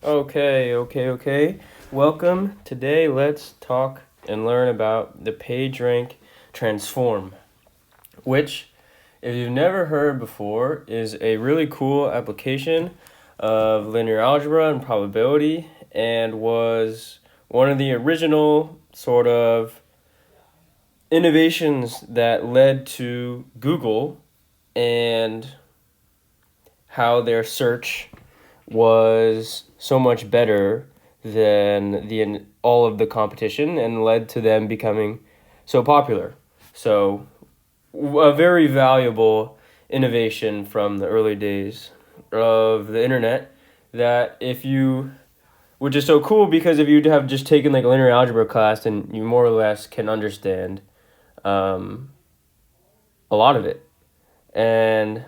Okay. Welcome. Today, let's talk and learn about the PageRank transform, which, if you've never heard before, is a really cool application of linear algebra and probability, and was one of the original sort of innovations that led to Google and how their search was so much better than all of the competition and led to them becoming so popular. So a very valuable innovation from the early days of the internet, that if you which is so cool because if you have just taken like a linear algebra class, then you more or less can understand um, a lot of it. And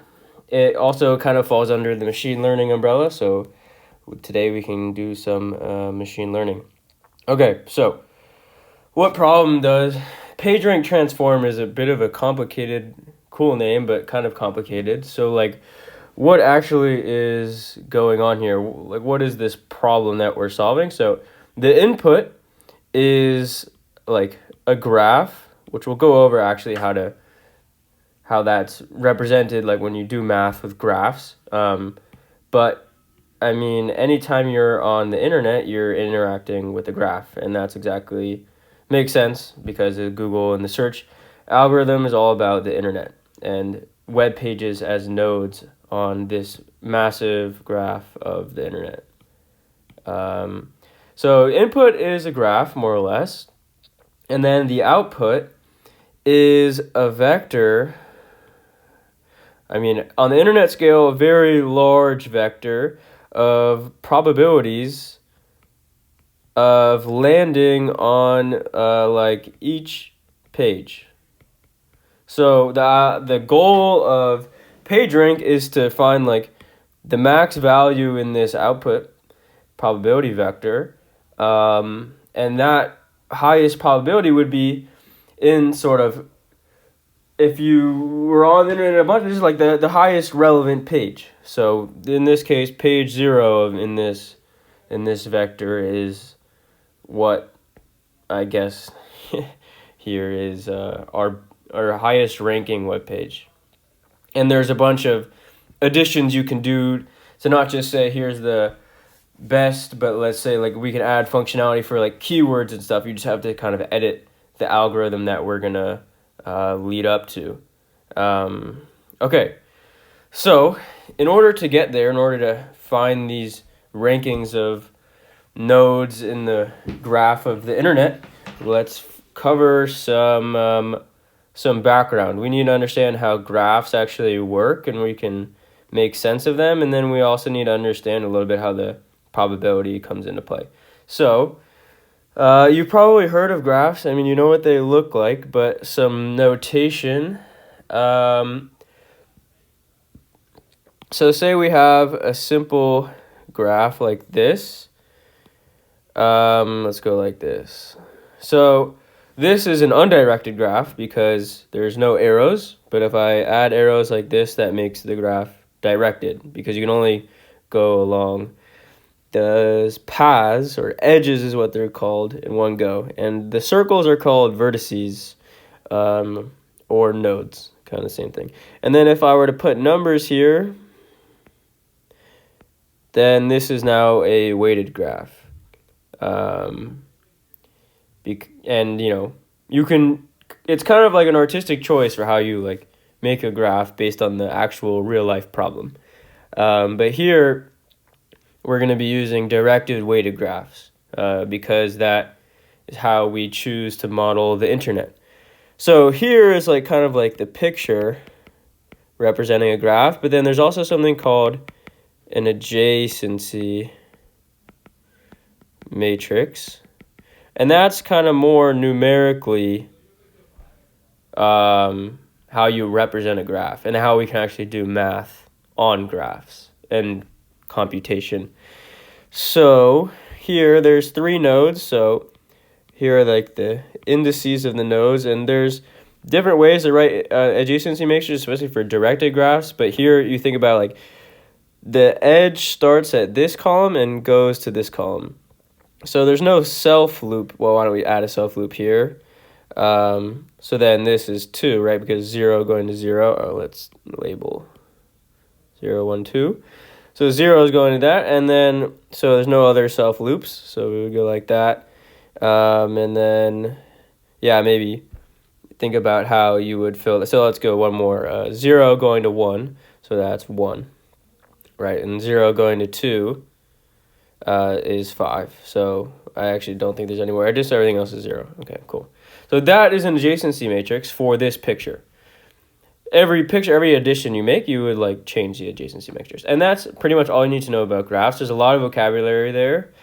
it also kind of falls under the machine learning umbrella, so today we can do some machine learning. Okay, so what problem does PageRank transform is a bit of a complicated, cool name, but kind of complicated. So like, what actually is going on here? Like, what is this problem that we're solving? So the input is like a graph, which we'll go over actually how that's represented, like when you do math with graphs. But I mean, anytime you're on the internet, you're interacting with a graph, and that's exactly makes sense because of Google and the search algorithm is all about the internet and web pages as nodes on this massive graph of the internet. So input is a graph, more or less, and then the output is a vector. I mean, on the internet scale, a very large vector of probabilities of landing on like each page. So the goal of PageRank is to find like the max value in this output probability vector, and that highest probability would be in sort of, if you were on the internet a bunch, this is like the highest relevant page. So in this case, page 0 in this vector is what I guess here is our highest ranking web page. And there's a bunch of additions you can do to not just say here's the best, but let's say like we can add functionality for like keywords and stuff. You just have to kind of edit the algorithm that we're gonna lead up to. Okay, so in order to get there, in order to find these rankings of nodes in the graph of the internet, let's cover some background. We need to understand how graphs actually work, and we can make sense of them. And then we also need to understand a little bit how the probability comes into play. So you've probably heard of graphs. I mean, you know what they look like, but some notation. So say we have a simple graph like this. Let's go like this. So this is an undirected graph because there's no arrows, but if I add arrows like this, that makes the graph directed because you can only go along the paths, or edges is what they're called, in one go. And the circles are called vertices, or nodes, kind of the same thing. And then if I were to put numbers here, then this is now a weighted graph. And you know, you can, it's kind of like an artistic choice for how you like make a graph based on the actual real life problem. But here we're going to be using directed weighted graphs because that is how we choose to model the internet. So here is like kind of like the picture representing a graph, but then there's also something called an adjacency matrix, and that's kind of more numerically how you represent a graph and how we can actually do math on graphs and computation. So here there's 3 nodes, so here are like the indices of the nodes, and there's different ways to write adjacency matrices, especially for directed graphs. But here you think about like the edge starts at this column and goes to this column. So there's no self loop. Well, why don't we add a self loop here? So then this is 2, right? Because 0 going to 0. Oh, let's label 0, 1, 2. So 0 is going to that, and then, so there's no other self loops, so we would go like that. And then, yeah, maybe think about how you would fill it. So let's go one more. 0 going to 1, so that's 1, right? And 0 going to 2 is 5. So I actually don't think there's anywhere. Just everything else is 0. Okay, cool. So that is an adjacency matrix for this picture. Every addition you make, you would like change the adjacency matrix. And that's pretty much all you need to know about graphs. There's a lot of vocabulary there,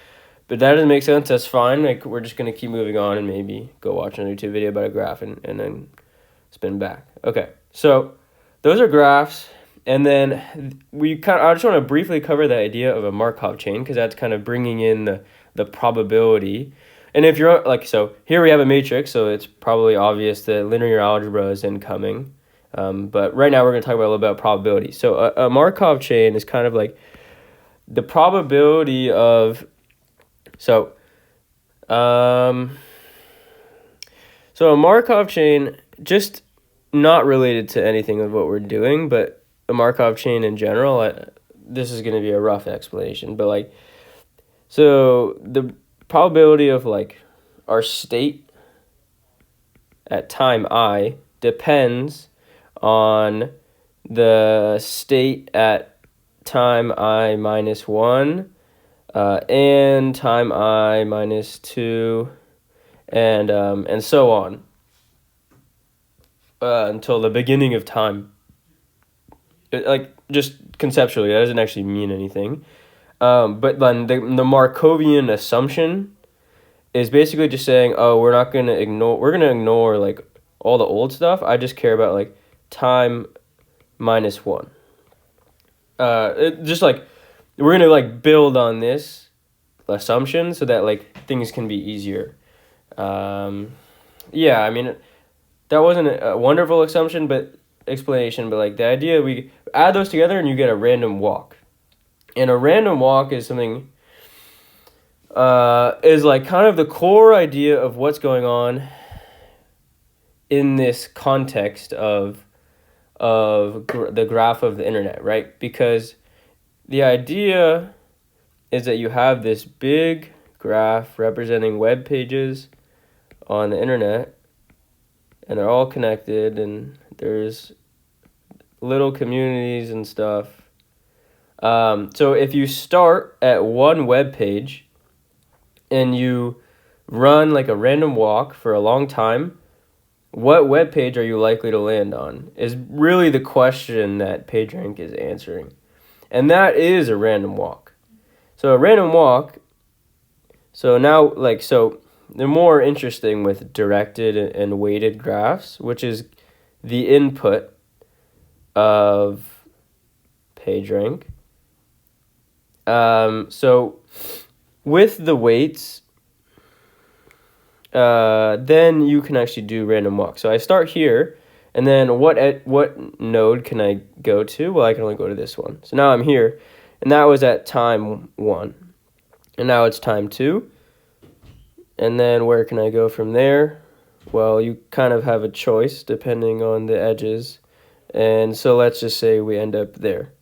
but that doesn't make sense. That's fine. Like, we're just going to keep moving on and maybe go watch another YouTube video about a graph and then spin back. Okay, so those are graphs. And then I just want to briefly cover the idea of a Markov chain, because that's kind of bringing in the probability. And if you're like, so here we have a matrix, so it's probably obvious that linear algebra is incoming. But right now we're going to talk about a little bit about probability. So a Markov chain is kind of like the probability of, so a Markov chain, just not related to anything of what we're doing, but a Markov chain in general, this is going to be a rough explanation, but like, so the probability of like our state at time I depends on the state at time I minus 1 and time I minus 2 and so on until the beginning of time. Like, just conceptually, that doesn't actually mean anything. But then the Markovian assumption is basically just saying, oh, we're going to ignore like all the old stuff. I just care about like time minus 1. Just like, we're going to like build on this assumption so that like things can be easier. Yeah, I mean, that wasn't a wonderful explanation, but like the idea, we add those together and you get a random walk. And a random walk is something, is like kind of the core idea of what's going on in this context of the graph of the internet, right? Because the idea is that you have this big graph representing web pages on the internet, and they're all connected, and there's little communities and stuff. So if you start at one web page and you run like a random walk for a long time, what web page are you likely to land on is really the question that PageRank is answering. And that is a random walk. So a random walk, so now like, so they're more interesting with directed and weighted graphs, which is the input of PageRank. So with the weights, then you can actually do random walk. So I start here, and then what node can I go to? Well, I can only go to this one. So now I'm here, and that was at time 1, and now it's time 2. And then where can I go from there? Well, you kind of have a choice depending on the edges. And so let's just say we end up there.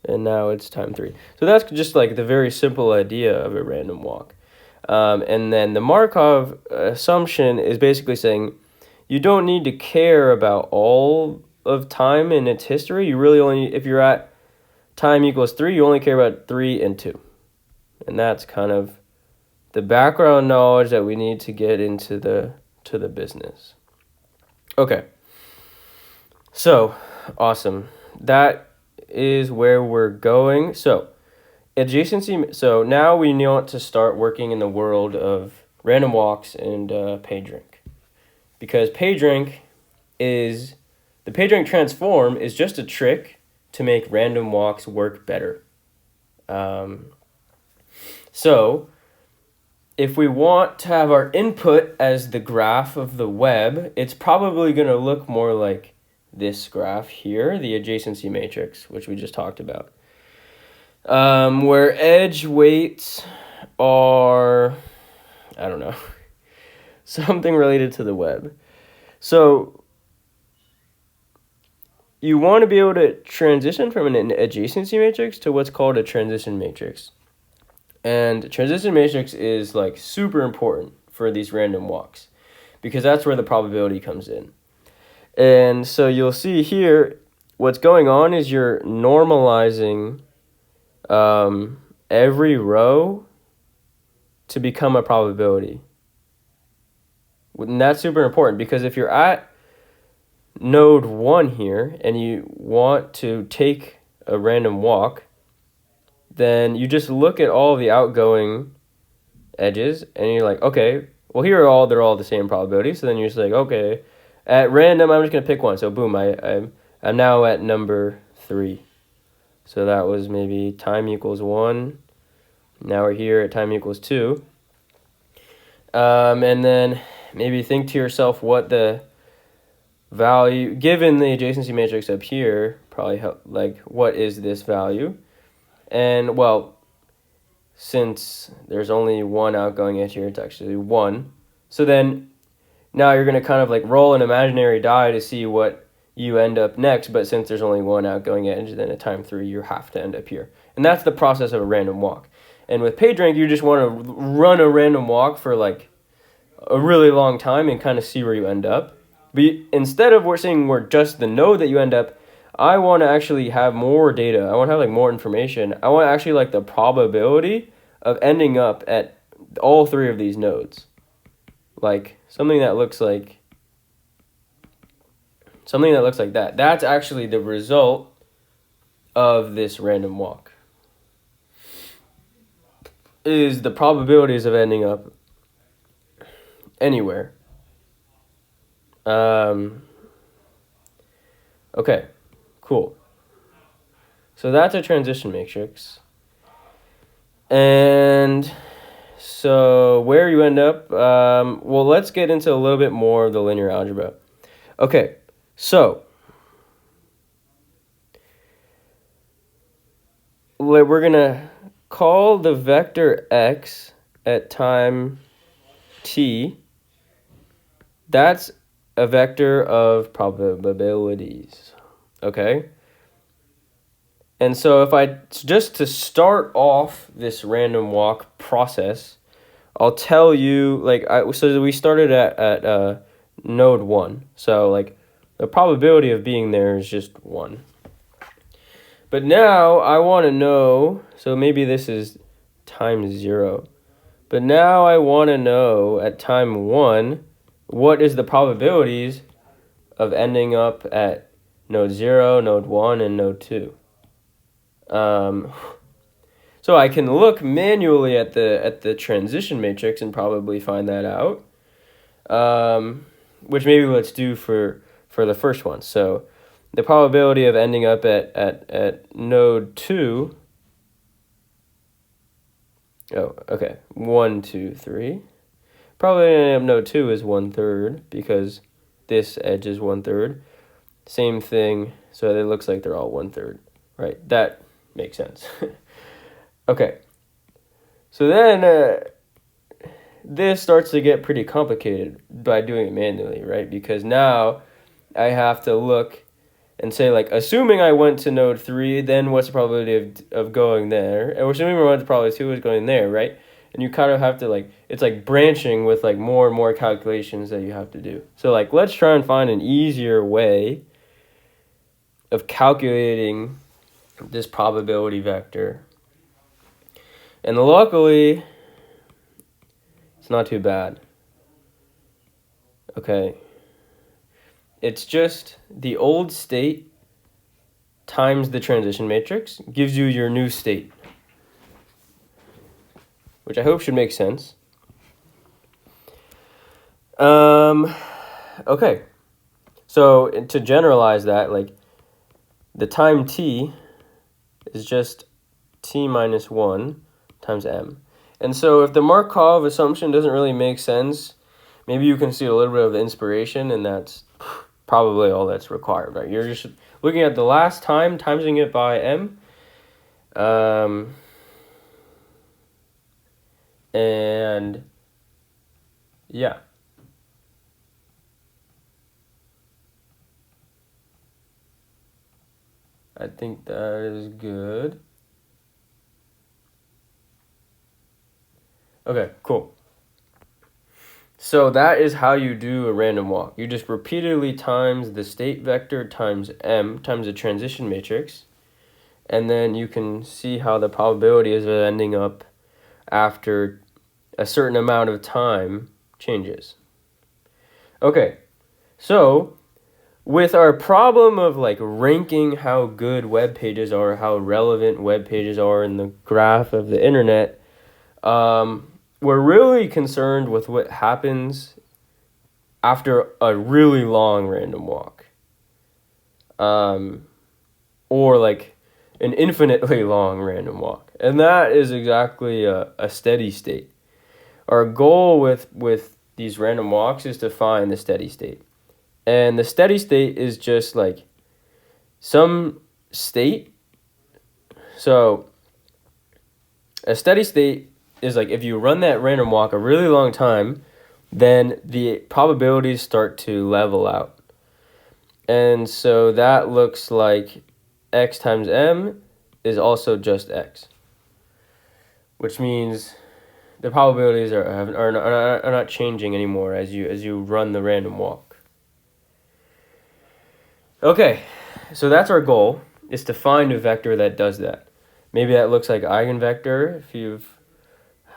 And now it's time 3. So that's just like the very simple idea of a random walk. And then the Markov assumption is basically saying you don't need to care about all of time in its history. You really only, if you're at time equals 3, you only care about 3 and 2. And that's kind of the background knowledge that we need to get into the business. Okay. So, awesome. That is where we're going. So, adjacency. So now we want to start working in the world of random walks and PageRank, because PageRank is the PageRank transform is just a trick to make random walks work better. So if we want to have our input as the graph of the web, it's probably going to look more like this graph here, the adjacency matrix, which we just talked about. where edge weights are, I don't know, something related to the web. So you want to be able to transition from an adjacency matrix to what's called a transition matrix. And transition matrix is like super important for these random walks because that's where the probability comes in. And so you'll see here, what's going on is you're normalizing every row to become a probability. And that's super important because if you're at node 1 here and you want to take a random walk, then you just look at all the outgoing edges and you're like, okay, well they're all the same probability. So then you're just like, okay, at random I'm just gonna pick one. So boom, I'm now at number 3. So that was maybe time equals 1. Now we're here at time equals 2. And then maybe think to yourself what the value, given the adjacency matrix up here, probably like what is this value? And well, since there's only one outgoing edge here, it's actually 1. So then now you're going to kind of like roll an imaginary die to see what you end up next. But since there's only one outgoing edge, then at time 3, you have to end up here. And that's the process of a random walk. And with PageRank, you just want to run a random walk for like a really long time and kind of see where you end up. But instead of we're just the node that you end up, I want to actually have more data. I want to have like more information. I want actually like the probability of ending up at all 3 of these nodes. Like something that looks like that. That's actually the result of this random walk. Is the probabilities of ending up anywhere. Okay, cool. So that's a transition matrix. And so where you end up, well, let's get into a little bit more of the linear algebra. Okay, so we're going to call the vector x at time t, that's a vector of probabilities, okay? And so if I, just to start off this random walk process, I'll tell you, so we started at node 1. So like the probability of being there is just 1. But now I want to know, so maybe this is time 0. But now I want to know at time 1, what is the probabilities of ending up at node 0, node 1, and node 2. So I can look manually at the transition matrix and probably find that out, which maybe let's do for the first one. So the probability of ending up at node 2, oh, okay, 1, 2, 3. Probably ending up node 2 is 1/3 because this edge is 1/3. Same thing, so it looks like they're all 1/3, right? That makes sense. Okay, so then this starts to get pretty complicated by doing it manually, right? Because now I have to look and say, like, assuming I went to node 3, then what's the probability of going there? And assuming I went to probability 2 is going there, right? And you kind of have to, like, it's like branching with, like, more and more calculations that you have to do. So, like, let's try and find an easier way of calculating this probability vector. And luckily, it's not too bad. Okay. It's just the old state times the transition matrix gives you your new state, which I hope should make sense. Okay. So to generalize that, like, the time t is just t minus 1 times m. And so if the Markov assumption doesn't really make sense, maybe you can see a little bit of the inspiration, and that's probably all that's required, right? You're just looking at the last time, timesing it by m, And yeah. I think that is good. Okay, cool. So that is how you do a random walk. You just repeatedly times the state vector times m times the transition matrix, and then you can see how the probability is of ending up after a certain amount of time changes. Okay, so with our problem of like ranking how good web pages are, how relevant web pages are in the graph of the internet, we're really concerned with what happens after a really long random walk. Or like an infinitely long random walk. And that is exactly a steady state. Our goal with these random walks is to find the steady state. And the steady state is just like some state. So a steady state is like if you run that random walk a really long time, then the probabilities start to level out. And so that looks like x times m is also just x, which means the probabilities are not changing anymore as you run the random walk. Okay, so that's our goal, is to find a vector that does that. Maybe that looks like eigenvector if you've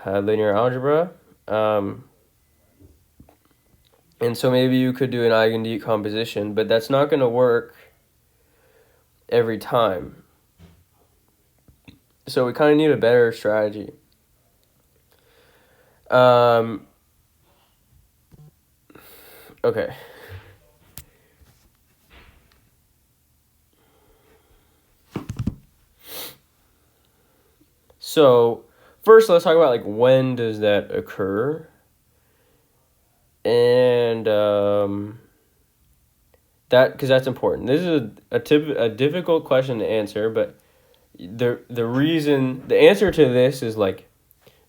had linear algebra. And so maybe you could do an eigen decomposition, but that's not going to work every time. So we kind of need a better strategy. Okay. So first, let's talk about like when does that occur, and that because that's important. This is a difficult question to answer, but the answer to this is like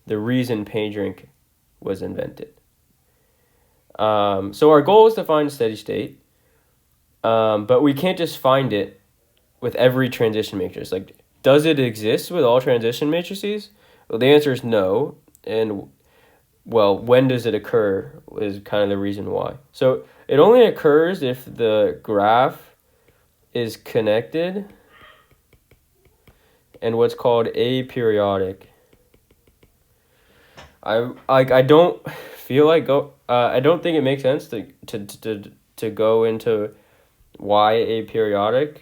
the reason PageRank was invented. So our goal is to find a steady state, but we can't just find it with every transition matrix. Like, does it exist with all transition matrices? Well, the answer is no. And, well, when does it occur is kind of the reason why. So it only occurs if the graph is connected and what's called aperiodic. I don't feel like I don't think it makes sense to go into why aperiodic,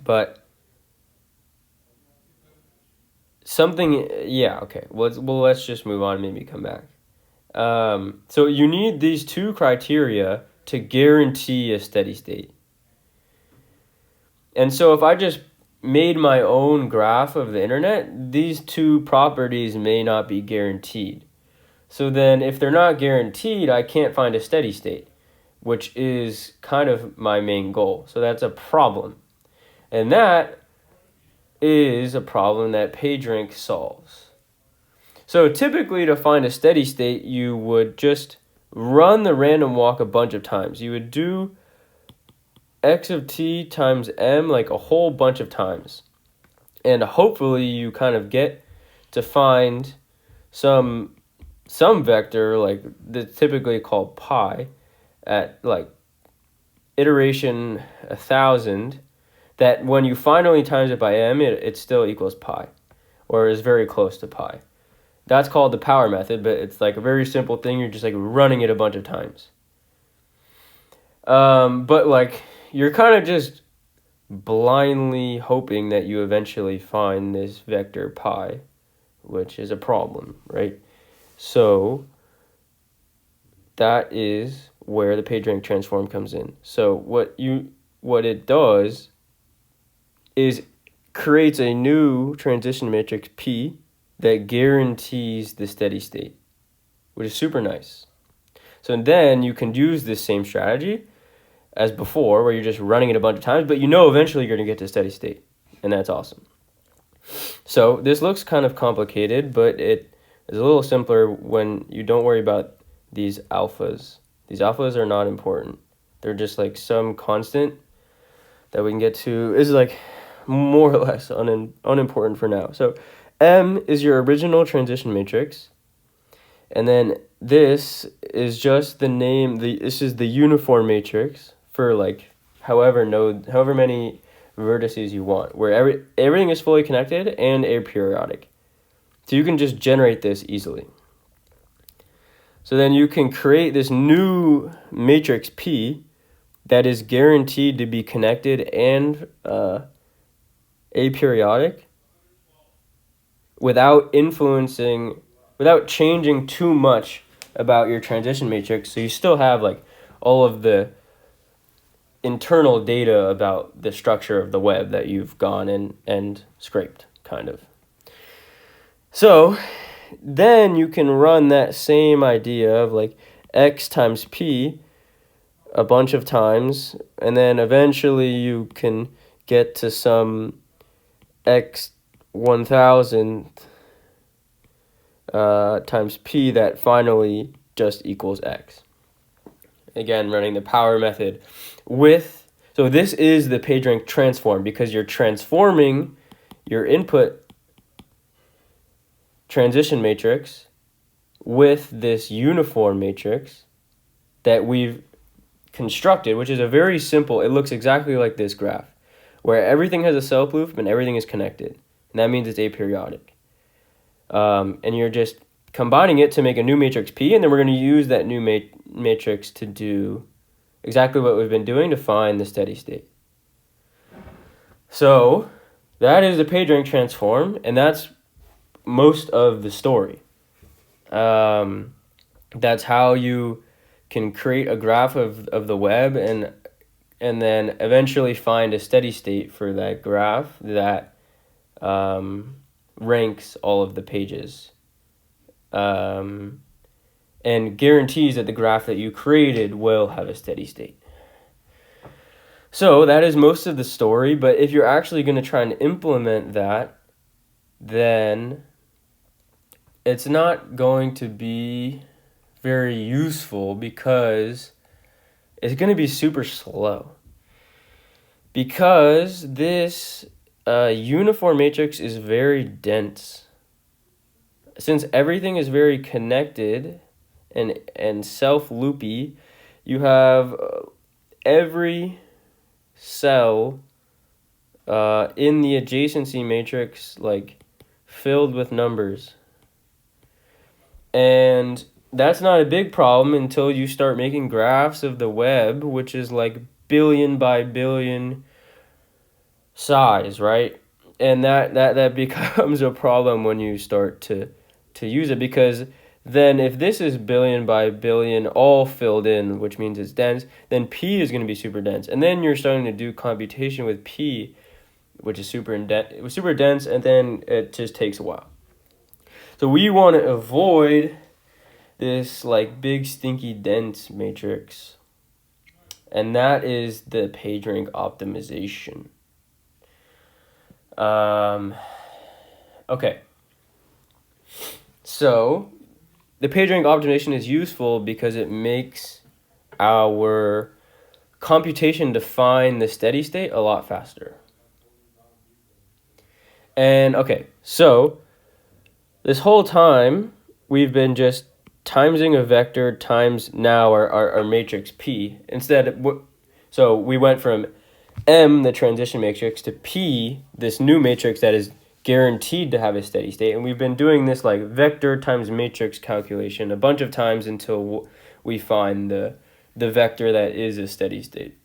but something, yeah, okay. Let's just move on and maybe come back. So you need these two criteria to guarantee a steady state. And so if I just made my own graph of the internet, these two properties may not be guaranteed. So then if they're not guaranteed, I can't find a steady state, which is kind of my main goal. So that's a problem. And that is a problem that PageRank solves. So typically to find a steady state, you would just run the random walk a bunch of times. You would do x of t times m like a whole bunch of times. And hopefully you kind of get to find some vector like that's typically called pi at like iteration 1,000, that when you finally times it by m, it still equals pi, or is very close to pi. That's called the power method, but it's like a very simple thing. You're just like running it a bunch of times. But like you're kind of just blindly hoping that you eventually find this vector pi, which is a problem, right? So that is where the PageRank transform comes in. So what it does is creates a new transition matrix P that guarantees the steady state, which is super nice. So then you can use this same strategy as before, where you're just running it a bunch of times, but you know eventually you're going to get to steady state. and that's awesome. So this looks kind of complicated, but it is a little simpler when you don't worry about these alphas. These alphas are not important. They're just like some constant that we can get to. Is like more or less unimportant for now. So M is your original transition matrix. And then this is just the name, this is the uniform matrix for like however many vertices you want, where everything is fully connected and aperiodic. So you can just generate this easily. So then you can create this new matrix P that is guaranteed to be connected and aperiodic without changing too much about your transition matrix. So you still have like all of the internal data about the structure of the web that you've gone and scraped, kind of. So then you can run that same idea of like x times p a bunch of times, and then eventually you can get to some x 1000 times p that finally just equals x. Again, running the power method so this is the PageRank transform, because you're transforming your input transition matrix with this uniform matrix that we've constructed, which is a very simple, it looks exactly like this graph, where everything has a self-loop and everything is connected. And that means it's aperiodic. And you're just combining it to make a new matrix P, and then we're going to use that new matrix to do exactly what we've been doing to find the steady state. So that is the PageRank transform, and that's most of the story. That's how you can create a graph of the web and then eventually find a steady state for that graph that ranks all of the pages and guarantees that the graph that you created will have a steady state. So that is most of the story, but if you're actually going to try and implement that, then it's not going to be very useful because it's going to be super slow. Because this uniform matrix is very dense. Since everything is very connected and self-loopy, you have every cell in the adjacency matrix like filled with numbers. And that's not a big problem until you start making graphs of the web, which is like billion by billion size, right? And that becomes a problem when you start to use it, because then if this is billion by billion all filled in, which means it's dense, then P is going to be super dense. And then you're starting to do computation with P, which is super dense, and then it just takes a while. So we want to avoid this like big stinky dense matrix, and that is the PageRank optimization. Okay. So the PageRank optimization is useful because it makes our computation to find the steady state a lot faster. And okay, so this whole time we've been just timesing a vector times now our matrix P. So we went from M, the transition matrix, to P, this new matrix that is guaranteed to have a steady state. And we've been doing this like vector times matrix calculation a bunch of times until we find the vector that is a steady state.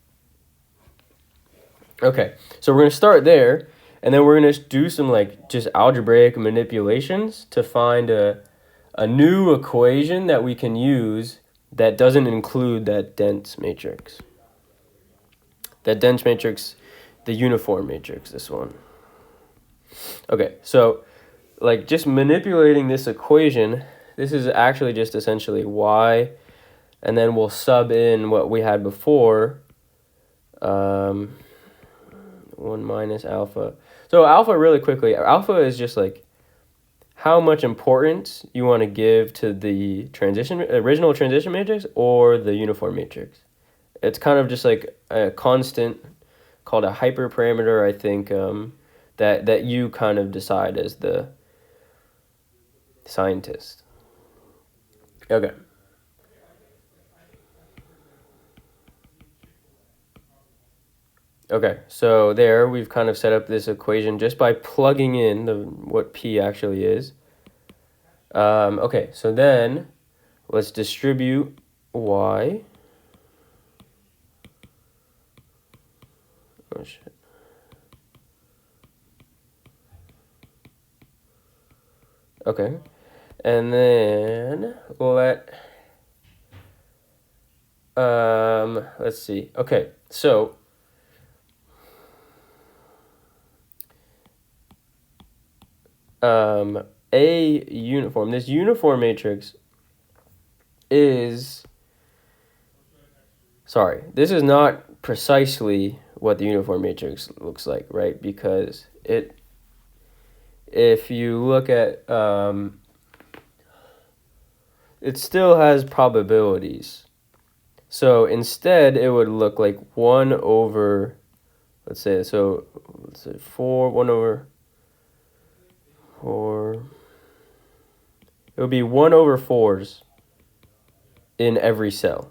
Okay, so we're going to start there, and then we're going to do some like just algebraic manipulations to find a new equation that we can use that doesn't include that dense matrix. That dense matrix, the uniform matrix, this one. Okay, so like just manipulating this equation, this is actually just essentially y, and then we'll sub in what we had before, 1 minus alpha. So alpha, really quickly, alpha is just like how much importance you want to give to the original transition matrix or the uniform matrix. It's kind of just like a constant called a hyperparameter, I think, that you kind of decide as the scientist. Okay. Okay, so there we've kind of set up this equation just by plugging in what P actually is. Okay, so then let's distribute Y. Oh, shit. Okay, and then let's see. Okay, so this uniform matrix is, sorry, this is not precisely what the uniform matrix looks like, right? Because if you look at, it still has probabilities. So instead, it would look like 1 over, let's say 4, 1 over 4. It would be 1 over 4s in every cell.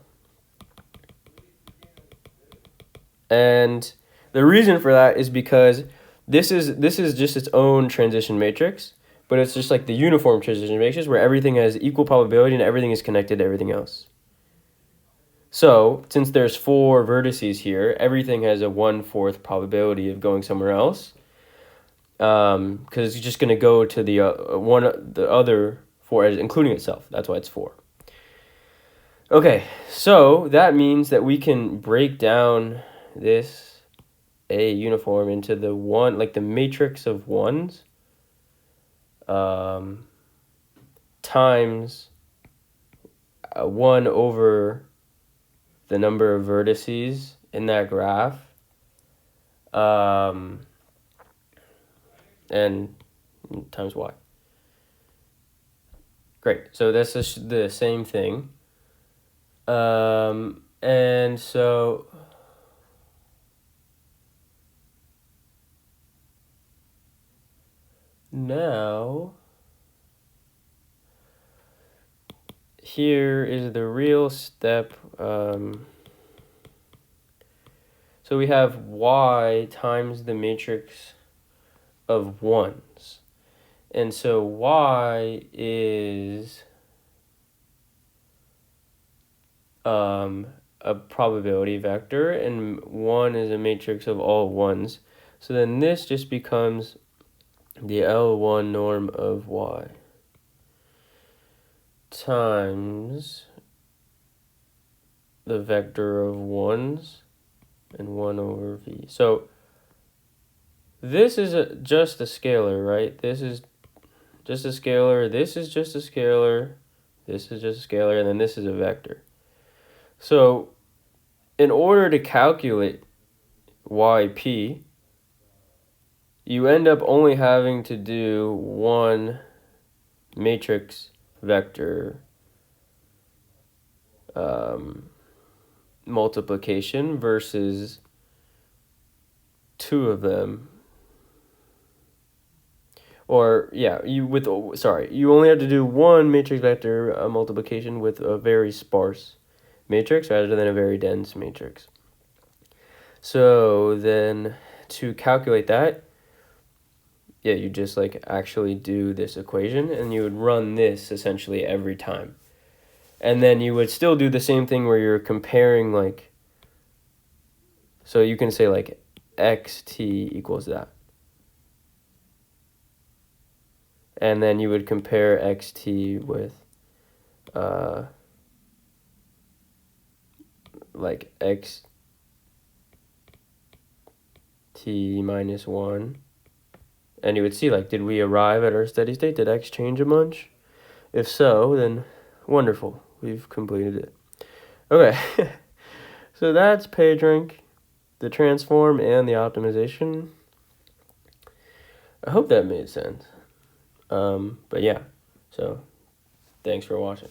And the reason for that is because this is just its own transition matrix, but it's just like the uniform transition matrix where everything has equal probability and everything is connected to everything else. So since there's 4 vertices here, everything has a 1/4 probability of going somewhere else, because it's just going to go to the other 4 edges, including itself. That's why it's 4. Okay, so that means that we can break down this A uniform into the one, like the matrix of ones, times 1 over the number of vertices in that graph, and times y. Great, so this is the same thing. And so now here is the real step. So we have y times the matrix of ones. And so y is a probability vector, and 1 is a matrix of all ones. So then this just becomes the L1 norm of y times the vector of ones and 1 over v. So this is just a scalar, right? This is just a scalar, this is just a scalar, this is just a scalar, and then this is a vector. So in order to calculate yp, you end up only having to do one matrix vector multiplication versus 2 of them. Or yeah, you only have to do one matrix vector multiplication with a very sparse matrix rather than a very dense matrix. So then to calculate that, yeah, you just like actually do this equation and you would run this essentially every time. And then you would still do the same thing where you're comparing, like, so you can say like xt equals that. And then you would compare xt with like xt minus 1. And you would see, like, did we arrive at our steady state? Did x change a bunch? If so, then wonderful. We've completed it. Okay. So that's PageRank, the transform and the optimization. I hope that made sense. But yeah, so thanks for watching.